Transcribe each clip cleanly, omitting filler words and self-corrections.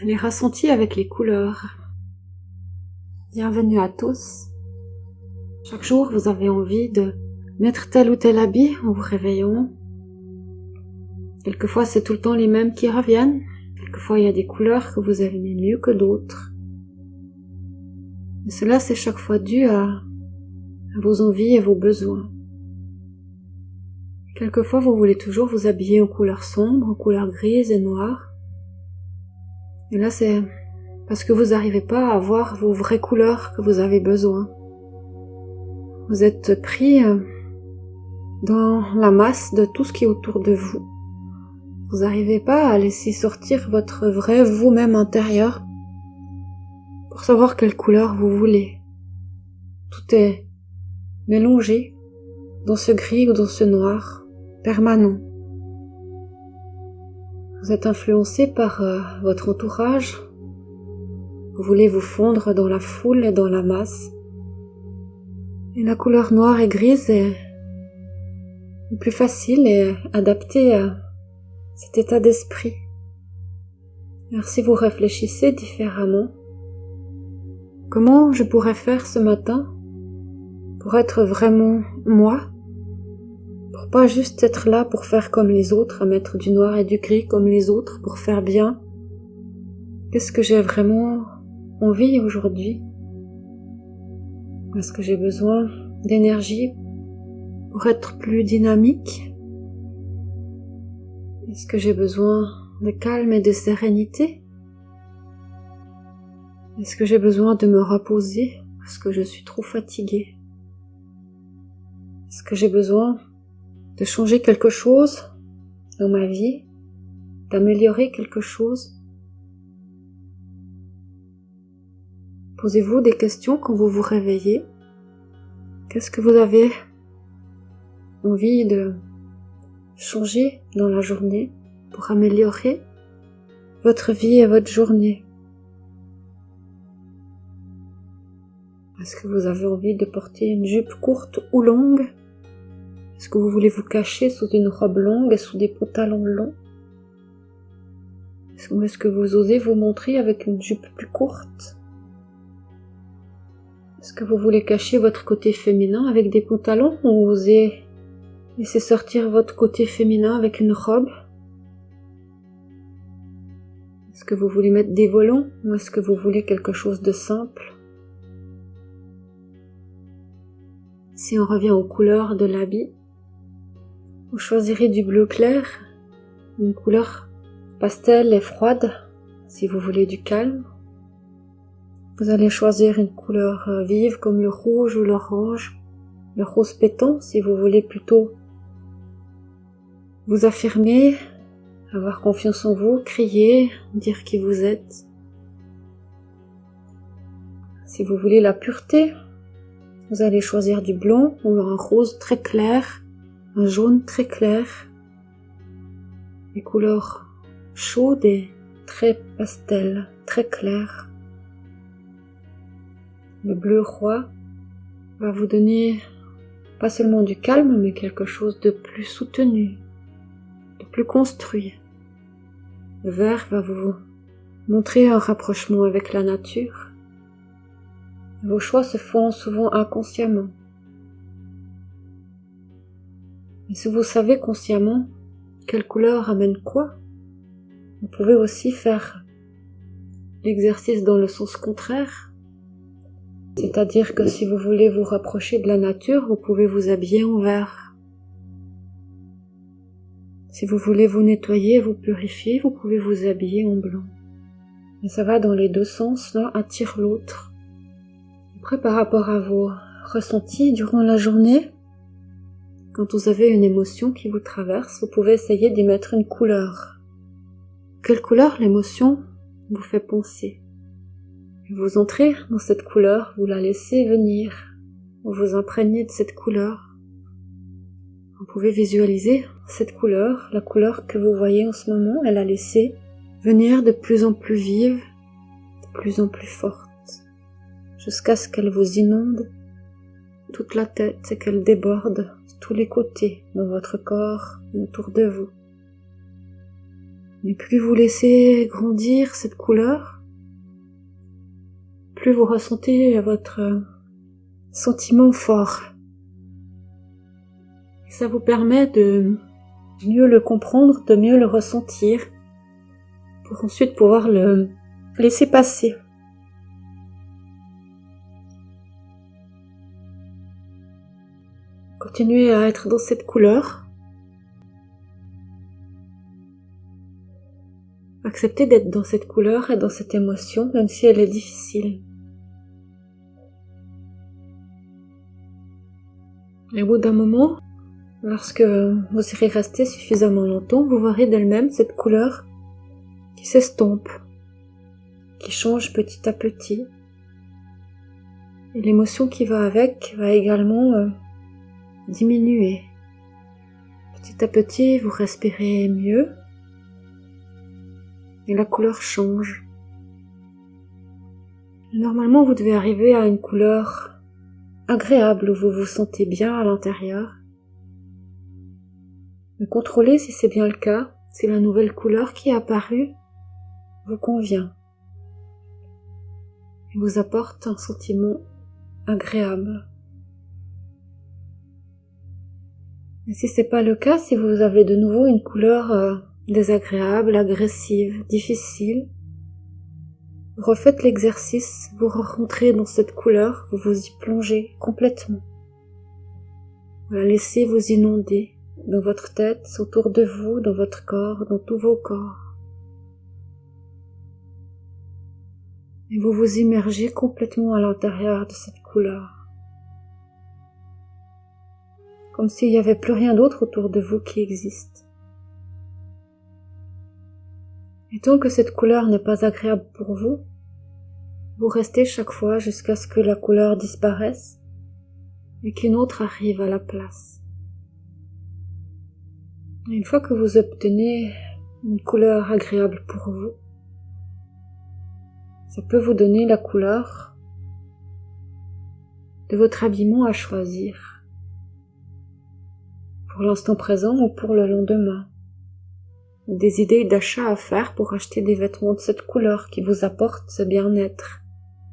les ressentis avec les couleurs. Bienvenue à tous. Chaque jour, vous avez envie de mettre tel ou tel habit en vous réveillant. Quelquefois, c'est tout le temps les mêmes qui reviennent. Quelquefois, il y a des couleurs que vous aimez mieux que d'autres. Et cela, c'est chaque fois dû à vos envies et vos besoins. Quelquefois, vous voulez toujours vous habiller en couleur sombre, en couleur grise et noire. Et là, c'est parce que vous n'arrivez pas à voir vos vraies couleurs que vous avez besoin. Vous êtes pris dans la masse de tout ce qui est autour de vous. Vous n'arrivez pas à laisser sortir votre vrai vous-même intérieur pour savoir quelle couleur vous voulez. Tout est mélangé dans ce gris ou dans ce noir permanent. Vous êtes influencé par votre entourage. Vous voulez vous fondre dans la foule et dans la masse. Et la couleur noire et grise est plus facile et adaptée à cet état d'esprit. Alors si vous réfléchissez différemment, comment je pourrais faire ce matin pour être vraiment moi, pour pas juste être là pour faire comme les autres, à mettre du noir et du gris comme les autres, pour faire bien. Qu'est-ce que j'ai vraiment envie aujourd'hui? Est-ce que j'ai besoin d'énergie pour être plus dynamique? Est-ce que j'ai besoin de calme et de sérénité? Est-ce que j'ai besoin de me reposer parce que je suis trop fatiguée? Est-ce que j'ai besoin de changer quelque chose dans ma vie, d'améliorer quelque chose? Posez-vous des questions quand vous vous réveillez. Qu'est-ce que vous avez envie de changer dans la journée pour améliorer votre vie et votre journée? Est-ce que vous avez envie de porter une jupe courte ou longue? Est-ce que vous voulez vous cacher sous une robe longue et sous des pantalons longs? Est-ce que vous osez vous montrer avec une jupe plus courte? Est-ce que vous voulez cacher votre côté féminin avec des pantalons ou osez laisser sortir votre côté féminin avec une robe? Est-ce que vous voulez mettre des volants ou est-ce que vous voulez quelque chose de simple? Si on revient aux couleurs de l'habit, vous choisirez du bleu clair, une couleur pastel et froide si vous voulez du calme. Vous allez choisir une couleur vive comme le rouge ou l'orange, le rose pétant si vous voulez plutôt vous affirmer, avoir confiance en vous, crier, dire qui vous êtes. Si vous voulez la pureté, vous allez choisir du blanc ou un rose très clair, un jaune très clair, des couleurs chaudes et très pastel, très claires. Le bleu roi va vous donner pas seulement du calme, mais quelque chose de plus soutenu, de plus construit. Le vert va vous montrer un rapprochement avec la nature. Vos choix se font souvent inconsciemment. Et si vous savez consciemment quelle couleur amène quoi, vous pouvez aussi faire l'exercice dans le sens contraire. C'est-à-dire que si vous voulez vous rapprocher de la nature, vous pouvez vous habiller en vert. Si vous voulez vous nettoyer, vous purifier, vous pouvez vous habiller en blanc. Et ça va dans les deux sens, l'un attire l'autre. Après, par rapport à vos ressentis durant la journée, quand vous avez une émotion qui vous traverse, vous pouvez essayer d'y mettre une couleur. Quelle couleur l'émotion vous fait penser? Vous entrez dans cette couleur, vous la laissez venir, vous vous imprégnez de cette couleur. Vous pouvez visualiser cette couleur, la couleur que vous voyez en ce moment, et la laisser venir de plus en plus vive, de plus en plus forte, jusqu'à ce qu'elle vous inonde toute la tête et qu'elle déborde de tous les côtés dans votre corps et autour de vous. Et plus vous laissez grandir cette couleur, plus vous ressentez votre sentiment fort. Et ça vous permet de mieux le comprendre, de mieux le ressentir, pour ensuite pouvoir le laisser passer. Continuez à être dans cette couleur. Acceptez d'être dans cette couleur et dans cette émotion, même si elle est difficile. Et au bout d'un moment, lorsque vous serez resté suffisamment longtemps, vous verrez d'elle-même cette couleur qui s'estompe, qui change petit à petit. Et l'émotion qui va avec va également diminuer. Petit à petit, vous respirez mieux et la couleur change. Normalement, vous devez arriver à une couleur agréable où vous vous sentez bien à l'intérieur. Mais contrôlez si c'est bien le cas, si la nouvelle couleur qui est apparue vous convient et vous apporte un sentiment agréable. Et si c'est pas le cas, si vous avez de nouveau une couleur désagréable, agressive, difficile, refaites l'exercice, vous rentrez dans cette couleur, vous vous y plongez complètement. Vous la laissez vous inonder dans votre tête, autour de vous, dans votre corps, dans tous vos corps. Et vous vous immergez complètement à l'intérieur de cette couleur. Comme s'il n'y avait plus rien d'autre autour de vous qui existe. Et tant que cette couleur n'est pas agréable pour vous, vous restez chaque fois jusqu'à ce que la couleur disparaisse et qu'une autre arrive à la place. Et une fois que vous obtenez une couleur agréable pour vous, ça peut vous donner la couleur de votre habillement à choisir, pour l'instant présent ou pour le lendemain. Des idées d'achat à faire pour acheter des vêtements de cette couleur qui vous apportent ce bien-être,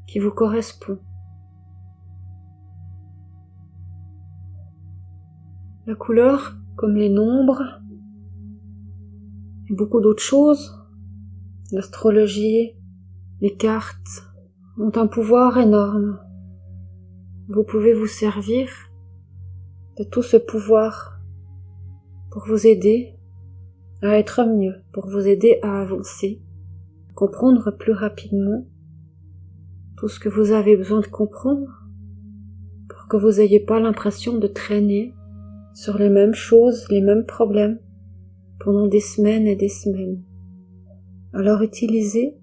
qui vous correspond. La couleur, comme les nombres, et beaucoup d'autres choses, l'astrologie, les cartes, ont un pouvoir énorme. Vous pouvez vous servir de tout ce pouvoir pour vous aider à être mieux, pour vous aider à avancer, comprendre plus rapidement tout ce que vous avez besoin de comprendre, pour que vous n'ayez pas l'impression de traîner sur les mêmes choses, les mêmes problèmes, pendant des semaines et des semaines. Alors utilisez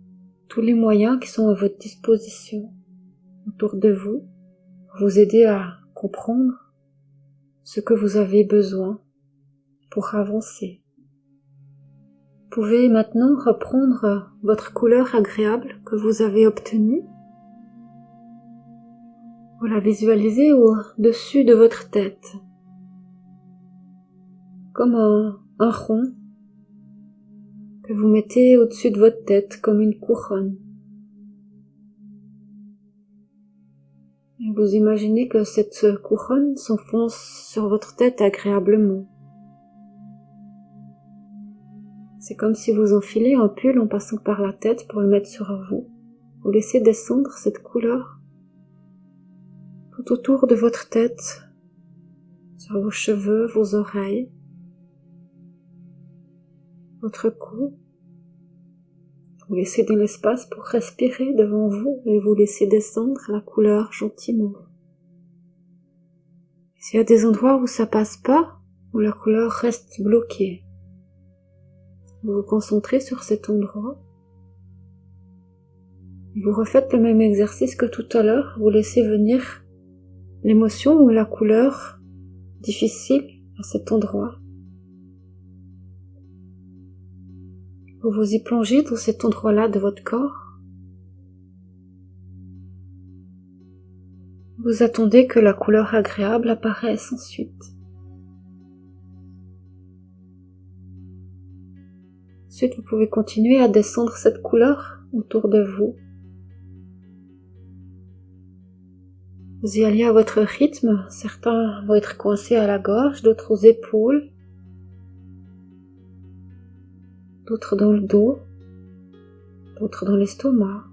tous les moyens qui sont à votre disposition autour de vous, pour vous aider à comprendre ce que vous avez besoin pour avancer. Vous pouvez maintenant reprendre votre couleur agréable que vous avez obtenue. Vous la visualisez au-dessus de votre tête, comme un rond que vous mettez au-dessus de votre tête comme une couronne. Et vous imaginez que cette couronne s'enfonce sur votre tête agréablement. C'est comme si vous enfilez un pull en passant par la tête pour le mettre sur vous. Vous laissez descendre cette couleur tout autour de votre tête, sur vos cheveux, vos oreilles, votre cou. Vous laissez de l'espace pour respirer devant vous et vous laissez descendre la couleur gentiment. S'il y a des endroits où ça passe pas, où la couleur reste bloquée, vous vous concentrez sur cet endroit. Vous refaites le même exercice que tout à l'heure. Vous laissez venir l'émotion ou la couleur difficile à cet endroit. Vous vous y plongez dans cet endroit-là de votre corps. Vous attendez que la couleur agréable apparaisse ensuite. Ensuite, vous pouvez continuer à descendre cette couleur autour de vous. Vous y allez à votre rythme. Certains vont être coincés à la gorge, d'autres aux épaules, d'autres dans le dos, d'autres dans l'estomac,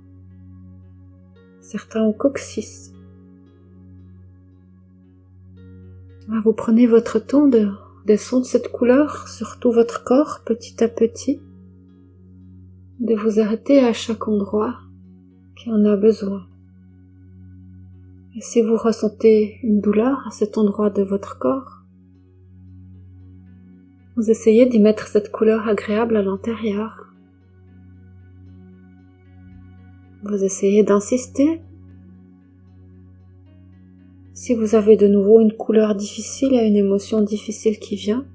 certains au coccyx. Là, vous prenez votre temps de descendre cette couleur sur tout votre corps petit à petit, de vous arrêter à chaque endroit qui en a besoin. Et si vous ressentez une douleur à cet endroit de votre corps, vous essayez d'y mettre cette couleur agréable à l'intérieur. Vous essayez d'insister. Si vous avez de nouveau une couleur difficile et une émotion difficile qui vient,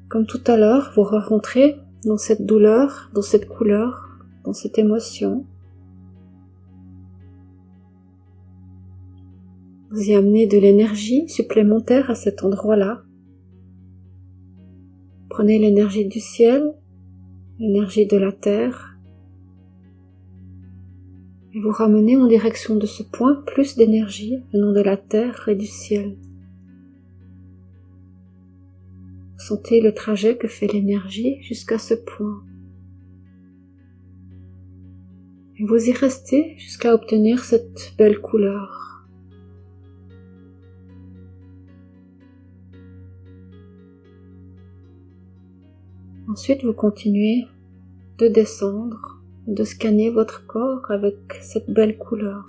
comme tout à l'heure, vous rentrez dans cette douleur, dans cette couleur, dans cette émotion. Vous y amenez de l'énergie supplémentaire à cet endroit-là. Prenez l'énergie du ciel, l'énergie de la terre, et vous ramenez en direction de ce point plus d'énergie venant de la terre et du ciel. Sentez le trajet que fait l'énergie jusqu'à ce point. Et vous y restez jusqu'à obtenir cette belle couleur. Ensuite, vous continuez de descendre, de scanner votre corps avec cette belle couleur,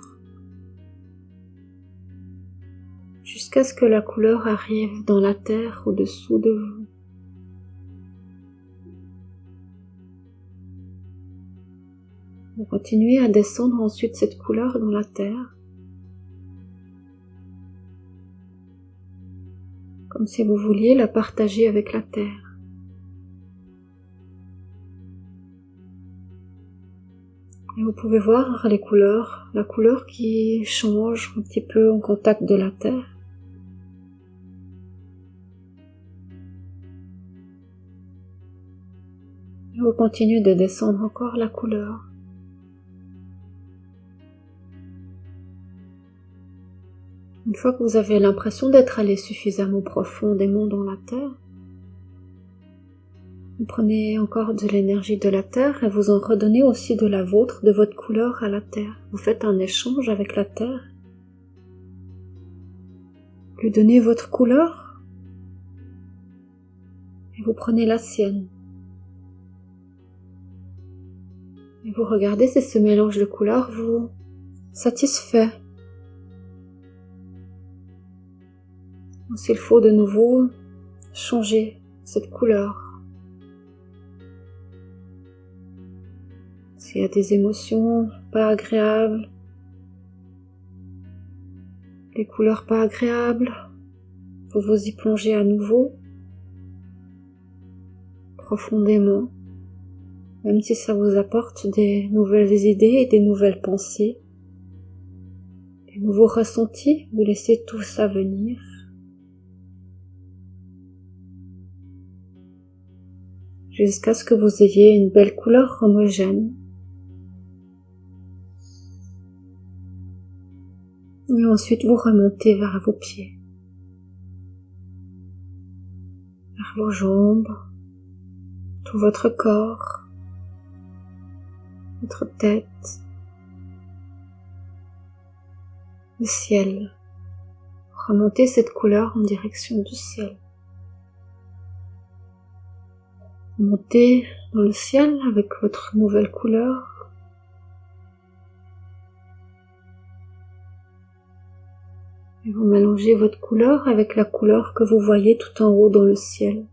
jusqu'à ce que la couleur arrive dans la terre au-dessous de vous. Vous continuez à descendre ensuite cette couleur dans la terre, comme si vous vouliez la partager avec la terre. Et vous pouvez voir les couleurs, la couleur qui change un petit peu en contact de la terre. Et vous continuez de descendre encore la couleur. Une fois que vous avez l'impression d'être allé suffisamment profondément dans la terre, vous prenez encore de l'énergie de la terre et vous en redonnez aussi de la vôtre, de votre couleur à la terre. Vous faites un échange avec la terre. Lui donnez votre couleur et vous prenez la sienne. Et vous regardez si ce mélange de couleurs vous satisfait. Ou s'il faut de nouveau changer cette couleur. S'il y a des émotions pas agréables, des couleurs pas agréables, vous y plongez à nouveau, profondément, même si ça vous apporte des nouvelles idées et des nouvelles pensées, des nouveaux ressentis, vous laissez tout ça venir. Jusqu'à ce que vous ayez une belle couleur homogène. Et ensuite, vous remontez vers vos pieds, vers vos jambes, tout votre corps, votre tête, le ciel. Remontez cette couleur en direction du ciel. Montez dans le ciel avec votre nouvelle couleur. Et vous mélangez votre couleur avec la couleur que vous voyez tout en haut dans le ciel.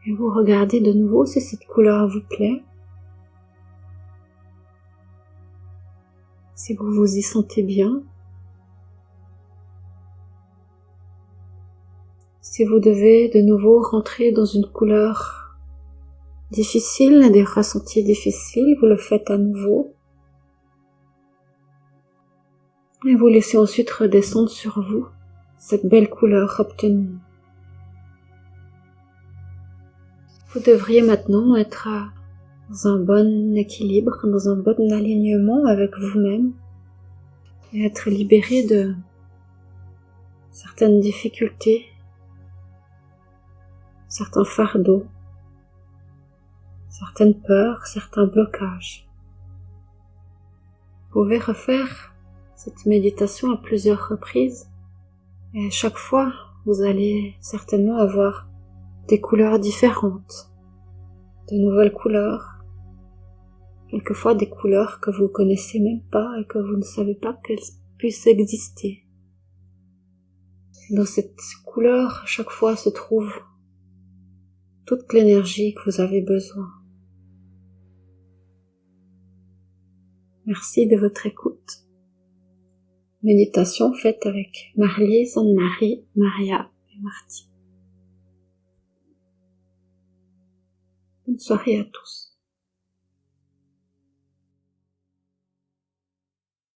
Et vous regardez de nouveau si cette couleur vous plaît. Si vous vous y sentez bien. Si vous devez de nouveau rentrer dans une couleur difficile, des ressentis difficiles, vous le faites à nouveau. Et vous laissez ensuite redescendre sur vous cette belle couleur obtenue. Vous devriez maintenant être dans un bon équilibre, dans un bon alignement avec vous-même et être libéré de certaines difficultés, certains fardeaux, certaines peurs, certains blocages. Vous pouvez refaire cette méditation à plusieurs reprises et à chaque fois, vous allez certainement avoir des couleurs différentes, de nouvelles couleurs, quelquefois des couleurs que vous connaissez même pas et que vous ne savez pas qu'elles puissent exister. Dans cette couleur, chaque fois se trouve toute l'énergie que vous avez besoin. Merci de votre écoute. Méditation faite avec Marlies, Anne-Marie, Maria et Marty. Bonne soirée à tous.